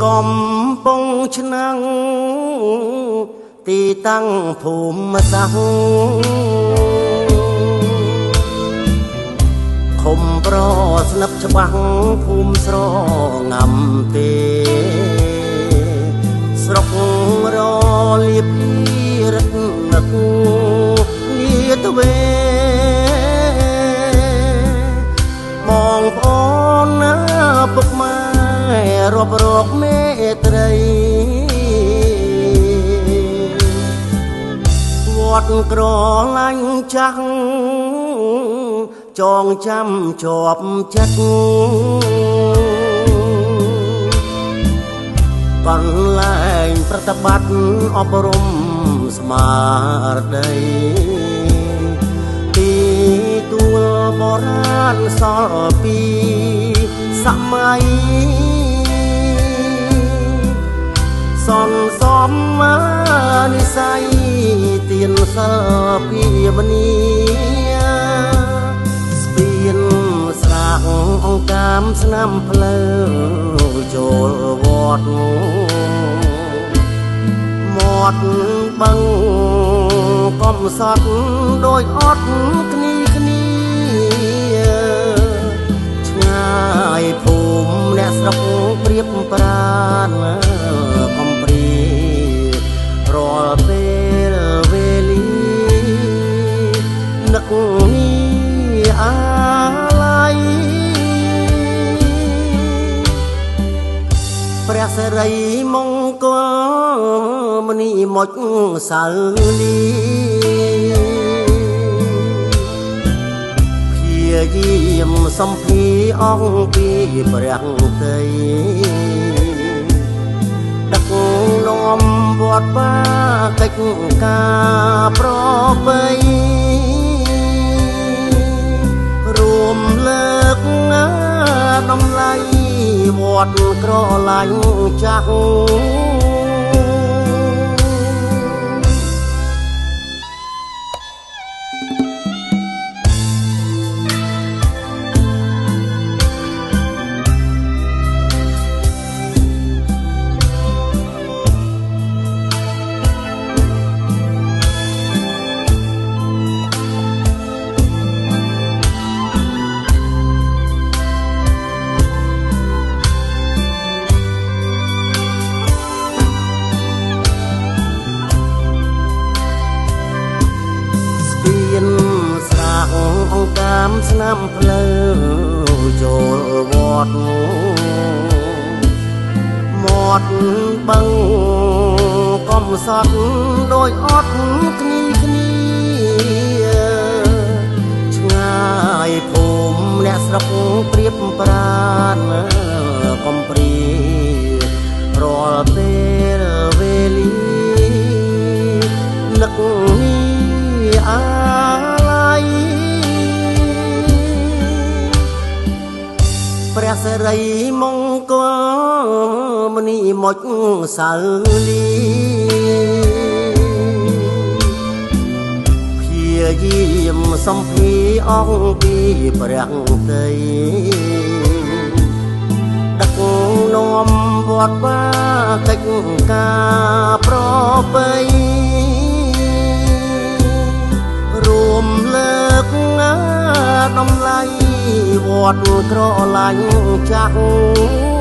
កំពង់ឆ្នាំងទីតាំងភូមិសាស្ត្រឃុំប្រស្និបច្បាស់ភូមិស្រងាំទេស្រុករលៀបរត់នឹកងារទៅវេបងប្អូនណាពុកម៉ែរាប់រកមេត្រីវត្តក្រឡាញ់ចាស់ចងចាំជាប់ចិត្តកន្លែងប្រតិបត្តិអប់រំស្មារតីទីទួលបុរាណសល់ពីសម័យសន្សំនិស័យទៀនសិល្ពីមនីស្ពានស្រាកអង្កាមស្នាមផ្លូវចូលវត្តមាត់បឹងកំសត់ដោយអត់គ្នាឆ្ងាយភូមិអ្នកស្រុកព្រៀបប្រានកំព្រីរាល់ពេលវេលានឹកនេះអាឡ័យព្រះសិរីមង្គលមនីមុចសៅលីយាយាមសំភីអង្គពីព្រះតីដឹកនាំវត្តបាកិច្ចការប្រពៃរួមលើកតម្លៃវត្តក្រឡាញ់ចាស់ស្នាមផ្លូវចូលវត្តមាត់បឹងកំសត់ដោយអត់គ្នាឆ្ងាយភូមិអ្នកស្រុកព្រៀបប្រានកំព្រីរាល់ពេលវេលានឹកនេះអាឡ័យព្រះសិរីមង្គលមនីមុចសៅលីព្យាយាមសំភីអង្គពីព្រះតីដឹកនាំវត្តបាកិច្ចការប្រពៃរួមលើកតម្លៃវត្តក្រឡាញ់ចាស់